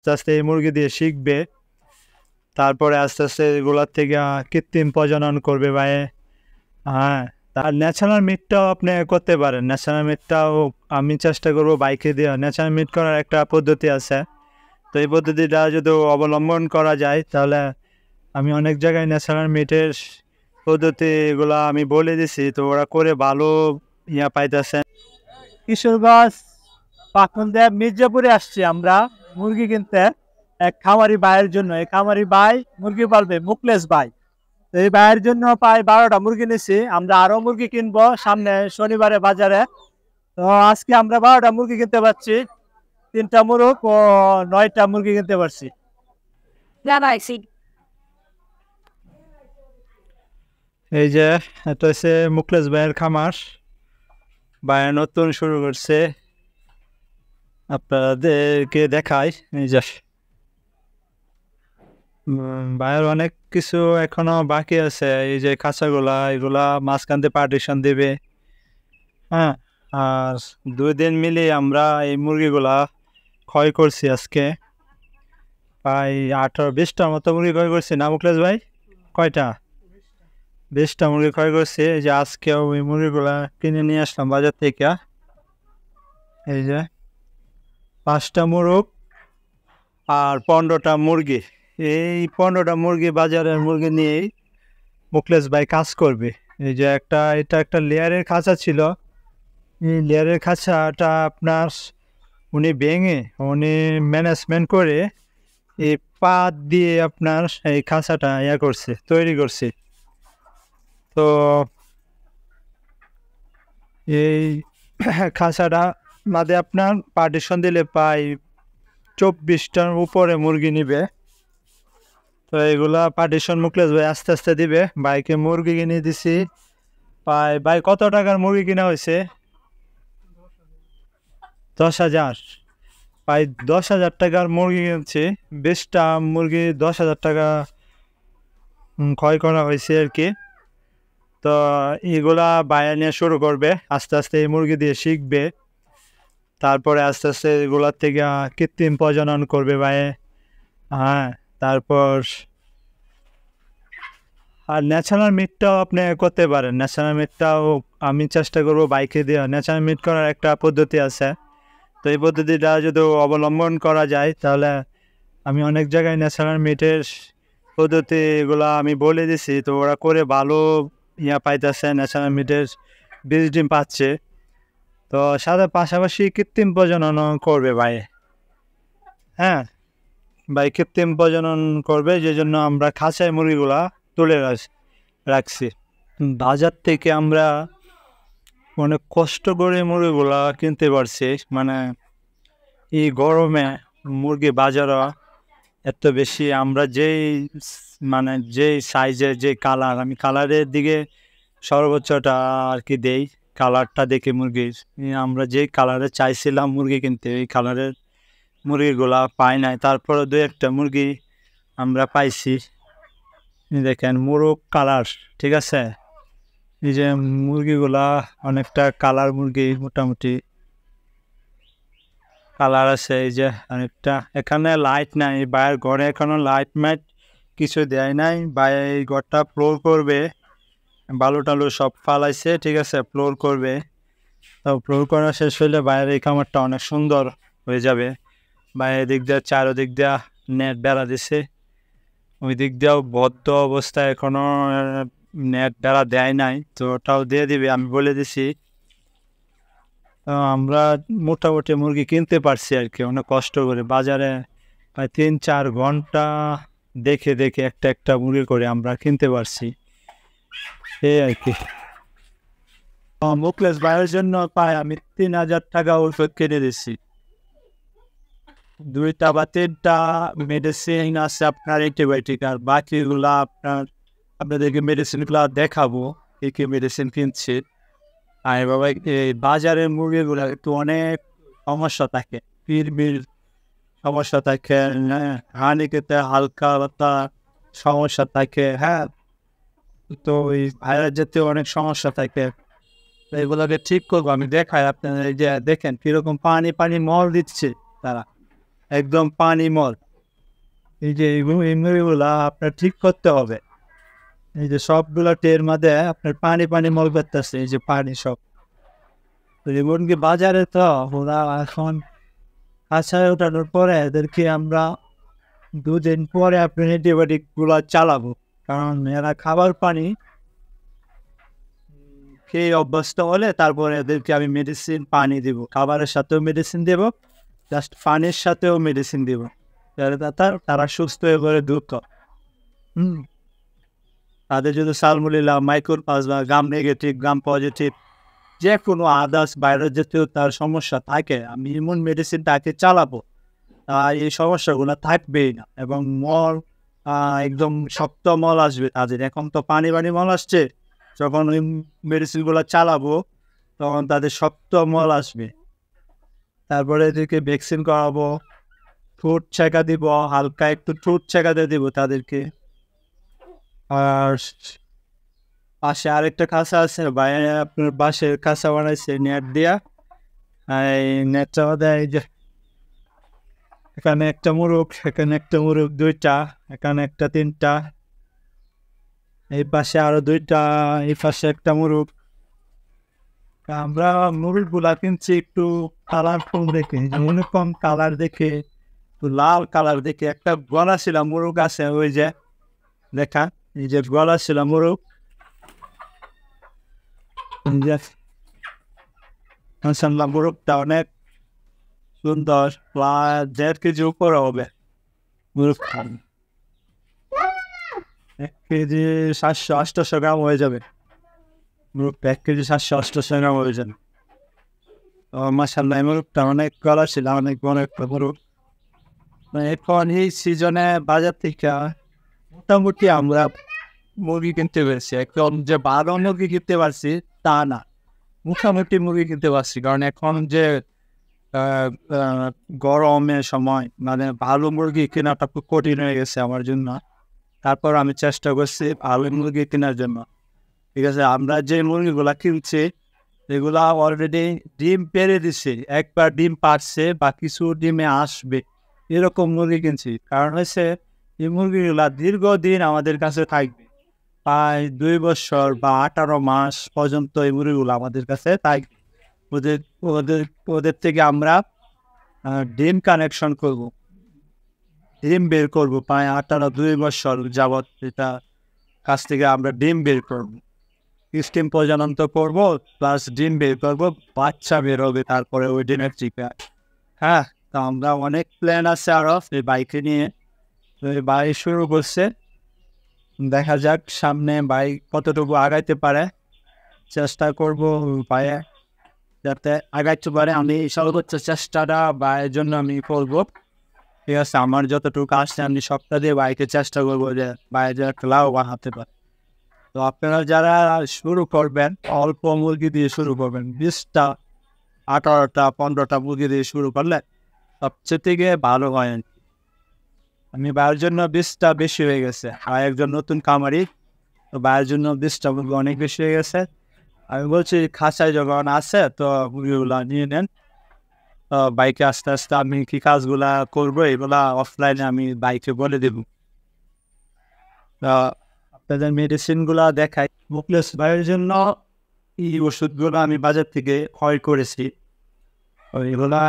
আস্তে আস্তে এই মুরগি দিয়ে শিখবে, তারপরে আস্তে আস্তে এগুলোর থেকে কৃত্রিম প্রজনন করবে ভাই। হ্যাঁ, তার ন্যাচারাল মিটটাও আপনি করতে পারেন। ন্যাচারাল মিটটাও আমি চেষ্টা করবো বাইকে দিয়ে। ন্যাচারাল মিট করার একটা পদ্ধতি আছে, তো এই পদ্ধতিটা যদি অবলম্বন করা যায় তাহলে আমি অনেক জায়গায় ন্যাচারাল মিটের পদ্ধতিগুলো আমি বলে দিছি, তো ওরা করে ভালো পাইতেছে। কিশোরগঞ্জ পাখনদেব মির্জাপুরে আসছি আমরা মুরগি কিনতে এক খামারি ভাইয়ের জন্য। এই খামারি ভাই মুরগি পালবে, মুকলেশ ভাই। তো এই ভাইয়ের জন্য প্রায় 12টা মুরগি নিছি। আমরা আরো মুরগি কিনবো সামনে শনিবারে বাজারে। তো আজকে আমরা 12টা মুরগি কিনতে পারছি, 3টা মুরগ ও 9টা মুরগি কিনতে পারছি। এই যে এটা হচ্ছে মুকলেশ ভাইয়ের খামার, ভাইয়া নতুন শুরু করছে, আপনাদেরকে দেখাই। এই যে ভাইয়ের অনেক কিছু এখনো বাকি আছে। এই যে খাঁচাগুলা, এগুলা মাঝখানতে পার্টিশন দিবে। হ্যাঁ, আর 2 দিন মিলে আমরা এই মুরগিগুলা ক্ষয় করছি আজকে প্রায় 18-20টার মতো মুরগি ক্ষয় করছি না মুকলেশ ভাই? কয়টা? 20টা মুরগি ক্ষয় করছি। এই যে আজকেও ওই মুরগিগুলা কিনে নিয়ে আসলাম বাজার থেকে। এই যে 5টা মুরগ আর 15টা মুরগি। এই 15টা মুরগি বাজারের মুরগি নিয়েই মুকলেশ ভাই কাজ করবে। এই যে এটা একটা লেয়ারের খাঁচা ছিল। এই লেয়ারের খাঁচাটা আপনার উনি ভেঙে উনি ম্যানেজমেন্ট করে এই পাত দিয়ে আপনার এই খাঁচাটা করছে, তৈরি করছে। তো এই খাঁচাটা মাঝে আপনার পার্টিশন দিলে প্রায় 24টার উপরে মুরগি নিবে। তো এগুলা পার্টিশন মুকলেশ ভাই আস্তে আস্তে দিবে। বাইকে মুরগি কিনে দিছি প্রায়। ভাই কত টাকার মুরগি কিনা হয়েছে? 10,000। প্রায় 10,000 টাকার মুরগি কিনছে। 20টা মুরগি 10,000 টাকা ক্ষয় করা হয়েছে আর কি। তো এগুলা বাইরে নিয়ে শুরু করবে, আস্তে আস্তে এই মুরগি দিয়ে শিখবে, তারপরে আস্তে আস্তে এগুলার থেকে কৃত্রিম প্রজনন করবে ভাই। হ্যাঁ, তারপর আর ন্যাচারাল মিটটাও আপনি করতে পারেন। ন্যাচারাল মিটটাও আমি চেষ্টা করবো বাইকে দিয়ে। ন্যাচারাল মিট করার একটা পদ্ধতি আছে, তো এই পদ্ধতিটা যদি অবলম্বন করা যায় তাহলে আমি অনেক জায়গায় ন্যাচারাল মিটের পদ্ধতিগুলো আমি বলে দিছি, তো ওরা করে ভালো পাইতেছে, ন্যাচারাল মিটের বীজ ডিম পাচ্ছে। তো সাথে পাশাপাশি কৃত্রিম প্রজনন করবে ভাই। হ্যাঁ ভাই, কৃত্রিম প্রজনন করবে, যে জন্য আমরা খাঁচায় মুরগিগুলা তুলে রাখছি। বাজার থেকে আমরা অনেক কষ্ট করে মুরগিগুলা কিনতে পারছি। মানে এই গরমে মুরগি বাজারও এত বেশি। আমরা যেই সাইজের যে কালার, আমি কালারের দিকে সর্বোচ্চটা আর কি দেই, কালারটা দেখে মুরগির। আমরা যেই কালারে চাইছিলাম মুরগি কিনতে, ওই কালারের মুরগিগুলা পাই নাই। তারপরে 2-1টা মুরগি আমরা পাইছি। দেখেন মোরগ কালার, ঠিক আছে। এই যে মুরগিগুলা অনেকটা কালার মুরগি, মোটামুটি কালার আছে। এই যে অনেকটা, এখানে লাইট নাই বাইরের ঘরে, এখনো লাইট মাইট কিছু দেয় নাই। বাইরে এই ঘরটা ফ্লোর করবে, বালু টালু সব ফালাইছে, ঠিক আছে, ফ্লোর করবে। তো ফ্লোর করা শেষ হইলে বাইরের এই খামারটা অনেক সুন্দর হয়ে যাবে। বাইরের দিক দিয়ে চারোদিক দিয়া নেট বেড়া দিছে, ওই দিক দিয়েও বদ্ধ অবস্থায় এখনো নেট বেড়া দেয় নাই, তো ওটাও দিয়ে দিবে, আমি বলে দিছি। আমরা মোটামুটি মুরগি কিনতে পারছি আর কি, অনেক কষ্ট করে বাজারে প্রায় 3-4 ঘন্টা দেখে দেখে একটা একটা মুরগি করে আমরা কিনতে পারছি, এই আর কি। মুকলেশ ভাইয়ের জন্য প্রায় আমি 3,000 টাকা ওষুধ কিনে দিচ্ছি। 2টা বা 3টা মেডিসিন আছে আপনার অ্যান্টিবায়োটিক, আর বাকিগুলা আপনাদেরকে মেডিসিনগুলো দেখাবো কী কী মেডিসিন কিনছি। আর বাবা, এই বাজারের মুরগিগুলো একটু অনেক সমস্যা থাকে, পিরবির সমস্যা থাকে, হানি খেতে হালকা পাতলা সমস্যা থাকে। হ্যাঁ, তো ওই ভাইরাস জাতীয় অনেক সমস্যা থাকে, এগুলোকে ঠিক করবো। আমি দেখাই আপনারা, এই যে দেখেন কিরকম পানি পানি মল দিচ্ছে তারা। একদম পানি মল, এই যে এই মুরগিগুলা আপনার ঠিক করতে হবে। এই যে সবগুলা টের মধ্যে আপনার পানি পানি মল করতেছে, এই যে পানি সব। তো এই মুরগি বাজারে তো ওরা এখন খাঁচায় ওঠানোর পরে এদেরকে আমরা 2 দিন পরে আপনি অ্যান্টিবায়োটিক গুলা চালাবো, কারণ এরা খাবার পানি খেয়ে অভ্যস্ত হলে তারপরে এদেরকে আমি মেডিসিন পানি দিব, খাবারের সাথেও মেডিসিন দেবো, জাস্ট পানির সাথেও মেডিসিন দিব, তারা সুস্থ হয়ে পড়ে দ্রুত। তাদের যদি সালমোনেলা, মাইক্রোপ্লাজমা বা গ্রাম নেগেটিভ, গ্রাম পজিটিভ যে কোনো আদার্স ভাইরাস জাতীয় তার সমস্যা থাকে, আমি ইমিউন মেডিসিন তাকে চালাবো, এই সমস্যাগুলো থাকবেই না। এবং মল একদম শক্ত মল আসবে তাদের, এখন তো পানি পানি মল আসছে, যখন ওই মেডিসিনগুলো চালাবো তখন তাদের শক্ত মল আসবে। তারপরে এদেরকে ভ্যাকসিন করাবো, ঠোঁট ছেঁকা দিব, হালকা একটু ঠোঁট ছেঁকাতে দিব তাদেরকে। আর পাশে আরেকটা খাঁচা আছে, বাইরে আপনার বাঁশের খাঁচা বানাইছে নেট দিয়া, এই নেটটা দেয় এই যে এখানে একটা মুরগ, এখানে একটা মুরগ, 2টা, এখানে একটা 3টা, এই পাশে আরো 2টা, এই পাশে একটা মুরগ। আমরা মুরগগুলা কিনছি একটু কালারফুল দেখে, ইউনিফর্ম কালার দেখে, একটু লাল কালার দেখে। একটা গলা ছিল মুরগ আছে ওই যে দেখা, এই যে গলা ছিল মুরগ, মাশাআল্লাহ মুরগটা অনেক সুন্দর, প্রায় 1.5 কেজি উপরে হবে মুরগ, 1 কেজি 700-800 গ্রাম হয়ে যাবে মুরগ, 1 কেজি 700-800 গ্রাম হয়ে যাবে। মাশাআল্লাহ মুরগটা অনেক গলা ছিল, অনেক বড় একটা মুরগ। এখন এই সিজনে বাজার থেকে মোটামুটি আমরা মুরগি কিনতে পেরেছি, একদম যে ভালো মুরগি কিনতে পারছি তা না, মোটামুটি মুরগি কিনতে পারছি। কারণ এখন যে গরমের সময় মানে ভালো মুরগি কেনাটা খুব কঠিন হয়ে গেছে আমার জন্য। তারপর আমি চেষ্টা করছি ভালো মুরগি কেনার জন্য। ঠিক আছে, আমরা যে মুরগিগুলা কিনছি এগুলা অলরেডি ডিম পেড়ে দিছে, একবার ডিম পারছে বা কিছু ডিমে আসবে, এরকম মুরগি কিনছি। কারণ হচ্ছে এই মুরগিগুলা দীর্ঘদিন আমাদের কাছে থাকবে, প্রায় 2 বছর বা 18 মাস পর্যন্ত এই মুরগিগুলো আমাদের কাছে থাকবে। ওদের ওদের ওদের থেকে আমরা ডিম কানেকশন করব, ডিম বের করবো, প্রায় 2 বছর যাবৎ এটা কাছ থেকে আমরা ডিম বের করবো, স্টিম প্রজনন তো করবো, প্লাস ডিম বের করবো, বাচ্চা বের হবে তারপরে ওই ডিমের চিপে। হ্যাঁ, তো আমরা অনেক প্ল্যান আছে আরো এই বাইকে নিয়ে, বাইক শুরু করছে, দেখা যাক সামনে বাইক কতটুকু আগাইতে পারে, চেষ্টা করবো পায়ে যাতে আগাইতে পারে। আমি সর্বোচ্চ চেষ্টাটা বাইয়ের জন্য আমি করবো। ঠিক আছে, আমার যতটুকু আসছে আমি সবটা দিয়ে বাইকে চেষ্টা করবো যে বাইরে যারা খেলাও বানাতে পারে। তো আপনারা যারা শুরু করবেন অল্প মুরগি দিয়ে শুরু করবেন, 20টা 18টা 15টা মুরগি দিয়ে শুরু করলে সবচেয়ে থেকে ভালো হয়। আমি বাইরের জন্য 20টা বেশি হয়ে গেছে, আর একজন নতুন খামারি, তো বাইরের জন্য 20টা মুরগি অনেক বেশি হয়ে গেছে। আমি বলছি খাঁচায় যখন আছে তো মুরগিগুলা নিয়ে নেন, বাইকে আস্তে আস্তে আমি কি কাজগুলা করবো এগুলা অফলাইনে আমি বাইকে বলে দেব। আপনাদের মেডিসিনগুলা দেখাই, মুকলেস ভাইয়ের জন্য এই ওষুধগুলো আমি বাজার থেকে ক্রয় করেছি। এগুলা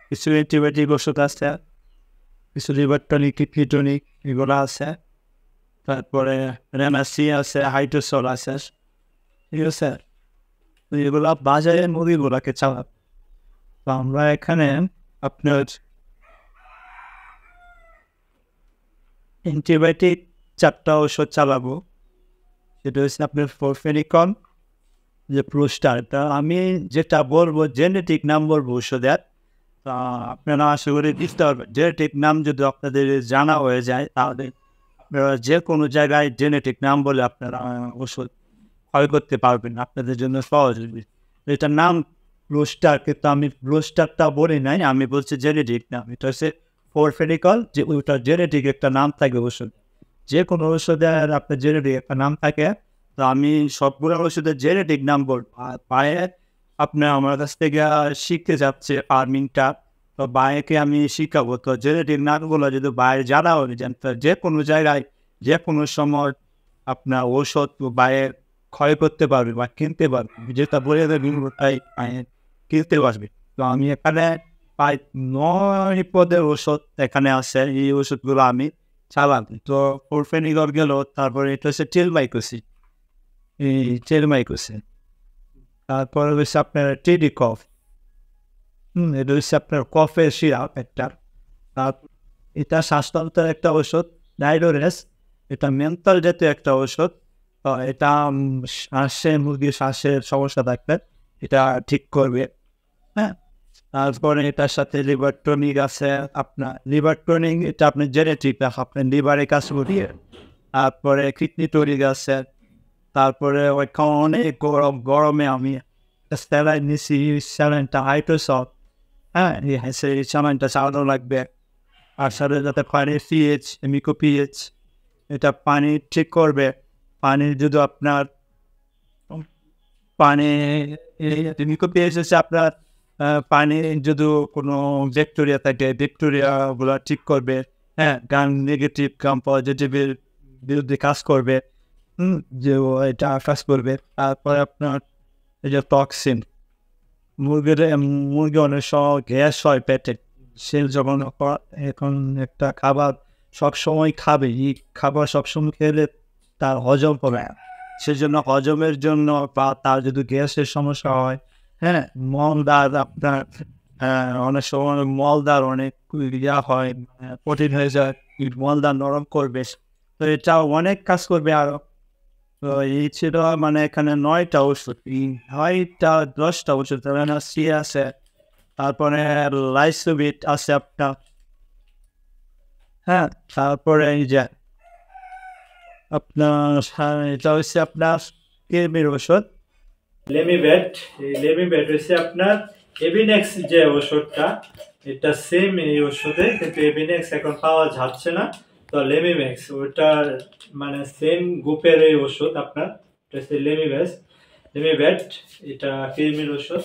কিছু অ্যান্টিবায়োটিক ওষুধ আছে, কিছু লিভার টনিক, কিডনি টনিক এগুলো আছে, তারপরে রেমাসি আছে, হাইড্রোসল আছে। ঠিক আছে, এগুলা বাজারের মুরগিগুলাকে চালাব। তো আমরা এখানে আপনার অ্যান্টিবায়োটিক 4টা ওষুধ চালাবো, সেটা হচ্ছে আপনার ফরফেনিকন, যে প্রোস্টারটা আমি যেটা বলবো জেনেটিক নাম বলবো ওষুধের, তা আপনারা আশা করি বুঝতে পারবেন। জেনেটিক নাম যদি আপনাদের জানা হয়ে যায় তাহলে আপনারা যে কোনো জায়গায় জেনেটিক নাম বলে আপনারা ওষুধ ক্ষয় করতে পারবেন, আপনাদের জন্য সহজ হবে। এটার নাম ব্লুস্টার, কিন্তু আমি ব্লুস্টারটা বলি নাই, আমি বলছি জেনেটিক নাম। এটা হচ্ছে ফরফেনিকল, যে ওইটা জেনেটিক একটা নাম থাকে ওষুধ, যে কোনো ওষুধের আপনার জেনেটিক একটা নাম থাকে। তো আমি সবগুলো ওষুধের জেনেটিক নাম বলবো। আর পায়ে আপনি আমার কাছ থেকে শিখতে যাচ্ছে ফার্মিংটা, তো তো বাইকে আমি শিখাবো। তো জেনেটিক নামগুলো যদি বাইরে জানা হয়ে যান, তো যে কোনো জায়গায় যে কোনো সময় আপনার ঔষধ বাইরে ক্ষয় করতে পারবে বা কিনতে পারবে, যেটা বলে দেবেন ওটাই কিনতে পারবে। তো আমি এখানে প্রায় 9 পদের ওষুধ এখানে আছে, এই ওষুধগুলো আমি চালান। তো প্রোফেনিগর গেল, তারপরে এটা হচ্ছে টেলমাইকোসিন, এই টেলমাইকোসিন। তারপরে হচ্ছে আপনার টেডি কফ, এটা হচ্ছে আপনার কফের সিরাপ একটা। তারপর এটা শ্বাসতন্ত্রের একটা ওষুধ, ডাইডোরেস, এটা মেন্টাল জাতীয় একটা ওষুধ। এটা মুরগির শ্বাসের সমস্যা থাকলে এটা ঠিক করবে। হ্যাঁ, তারপরে এটার সাথে লিভার টনিক আছে আপনার। লিভার টনিক এটা আপনার জেনেটিক, আপনার লিভারে কাজ করিয়ে। তারপরে কিডনি টনিক আছে। তারপরে ওইখানে অনেক গরমে আমি স্যালাইন নিছি, স্যালাইনটা হাইড্রোসল। হ্যাঁ, সেই স্যালাইনটা চালানো লাগবে। আর সাথে যাতে পানির পিএইচ, মিকো পিএইচ, এটা পানি ঠিক করবে। পানি যদি আপনার পানি মিকো পিএইচ হচ্ছে আপনার পানি যদি কোনো ব্যাকটেরিয়া থাকে, ব্যাকটেরিয়াগুলো ঠিক করবে। হ্যাঁ, গান নেগেটিভ গান পজিটিভের বিরুদ্ধে কাজ করবে। যে এটা কাজ করবে। তারপরে আপনার এই যে টক্সিন, মুরগি অনেক সময় গ্যাস হয় পেটে। সে যখন এখন একটা খাবার সবসময় খাবে, এই খাবার সবসময় খেলে তার হজম হবে না। সেজন্য হজমের জন্য বা তার যদি গ্যাসের সমস্যা হয়, হ্যাঁ, মলদার আপনার অনেক সময় মলদার অনেক হয়, কঠিন হয়ে যায়, মলদার নরম করবে। তো এটাও অনেক কাজ করবে আরো। তো এই ছিল মানে এখানে 9টা ওষুধ, 10টা ওষুধ সি আছে। তারপরে লাইসোবিট আছে আপনার। হ্যাঁ, তারপরে এই যে আপনার এটা হচ্ছে আপনার কৃমির ওষুধ লেমিভেট। এই লেমিভেট হচ্ছে আপনার এভিনেক্স যে ওষুধটা, এটা সেম এই ওষুধে, কিন্তু এভিনেক্স এখন পাওয়া যাচ্ছে না। তো লেমিভেক্স ওটার মানে সেম গ্রুপের এই ওষুধ আপনার, এটা হচ্ছে লেমিভেট, এটা কৃমির ওষুধ।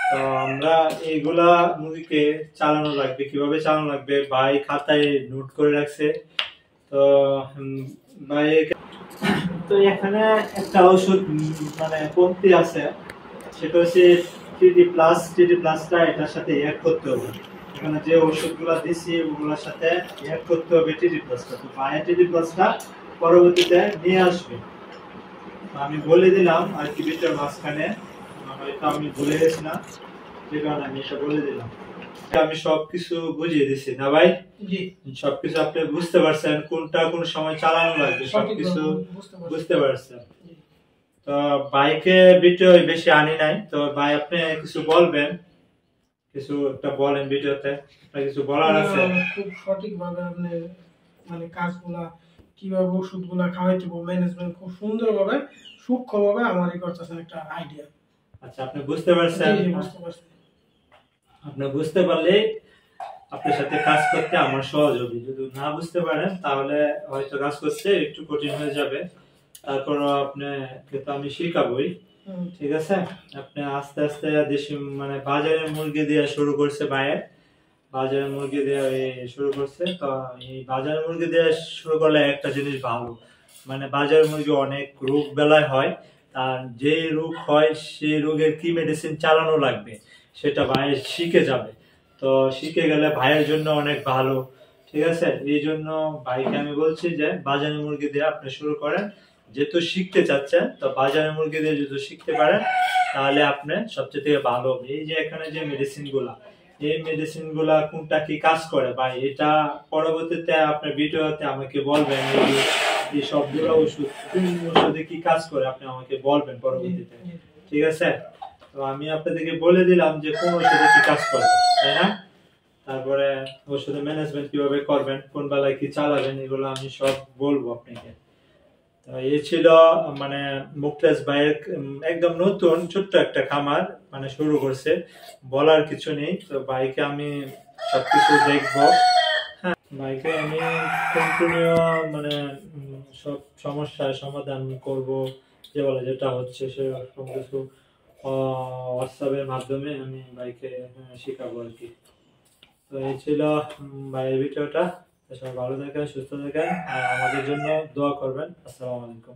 তো আমরা এইগুলা মুরগিকে চালানো লাগবে, কিভাবে চালানো লাগবে ভাই খাতায় নোট করে রাখছে। তো ভাই তো এখানে একটা ওষুধ মানে কমতি আছে, সেটা হচ্ছে টিডি প্লাসটা এটার সাথে অ্যাড করতে হবে। এখানে যে ওষুধগুলো দিছি ওগুলোর সাথে অ্যাড করতে হবে টিডি প্লাসটা। তো ভাই টিডি প্লাসটা পরবর্তীতে নিয়ে আসবে। আমি বলে দিলাম আর কি ভিতর মাঝখানে, হয়তো আমি ভুলে গেছি না, যে কারণে আমি এটা বলে দিলাম। আমি সবকিছু বুঝিয়ে দিচ্ছি না ভাই? সবকিছু আপনি বুঝতে পারছেন, কোনটা কোন সময় চালানো লাগবে সবকিছু বুঝতে পারছেন। তো বাইকে ভিডিও বেশি আনি নাই। তো ভাই আপনি কিছু বলবেন, কিছু একটা বলেন ভিডিওতে, কিছু বলার আছে? খুব সঠিক ভাবে আপনি মানে কাজগুলা কিভাবে ওষুধগুলা খাওয়াইতে ম্যানেজমেন্ট খুব সুন্দরভাবে সূক্ষ্মভাবে আমারই করতেছেন একটা আইডিয়া। আচ্ছা, আপনি বুঝতে পারছেন? আপনি বুঝতে পারলে আপনার সাথে কাজ করতে আমার সহজ হবে। যদি না বুঝতে পারেন তাহলে হয়তো কাজ করতে একটু কঠিন হয়ে যাবে। তারপরও আপনি কিন্তু আমি শিখাবই, ঠিক আছে? আপনি আস্তে আস্তে দেশি মানে বাজারে মুরগি দিয়ে শুরু করছে ভাইয়ে, বাজারে মুরগি দিয়ে শুরু করছে। তো এই বাজারে মুরগি দিয়ে শুরু করলে একটা জিনিস ভালো, মানে বাজারের মুরগি অনেক রোগ বেলায় হয়, তার যে রোগ হয় সেই রোগের কি মেডিসিন চালানো লাগবে সেটা ভাইয়ের শিখে যাবে। তো শিখে গেলে ভাইয়ের জন্য অনেক ভালো, ঠিক আছে? এই জন্য ভাইকে আমি বলছি যে বাজারের মুরগি দিয়ে আপনি শুরু করেন। যেহেতু শিখতে চাচ্ছেন, তো বাজারের মুরগি দিয়ে যদি শিখতে পারেন তাহলে আপনি সবচেয়ে থেকে ভালো। এই যে এখানে যে মেডিসিন গুলা, এই মেডিসিন গুলা কোনটা কি কাজ করে ভাই, এটা পরবর্তীতে আপনার ভিডিওতে আমাকে বলবেন। এই সবগুলো ওষুধ কোন ওষুধে কি কাজ করে আপনি আমাকে বলবেন পরবর্তীতে, ঠিক আছে? তো আমি আপনাদেরকে বলে দিলাম যে কোন ওষুধে কি কাজ করে, তাই না? তারপরে ওষুধের ম্যানেজমেন্ট কিভাবে করবেন, কোন বেলায় কি চালাবেন, এগুলো আমি সব বলবো আপনাকে। তো এই ছিল মানে মুক্তাজ ভাইয়ের একদম নতুন ছোট্ট একটা খামার মানে শুরু করছে, বলার কিছু নেই। তো ভাইকে আমি সবকিছু দেখবো, হ্যাঁ, ভাইকে আমি কন্টিনিউ মানে সব সমস্যার সমাধান করব, যে বলে যেটা হচ্ছে সেরকম কিছু হোয়াটসঅ্যাপের মাধ্যমে আমি ভাইকে শেখাবো আর কি। তো এই ছিল ভাইয়ের ভিডিওটা। তো সবাই ভালো থাকেন, সুস্থ থাকেন, আর আমাদের জন্য দোয়া করবেন। আসসালামু আলাইকুম।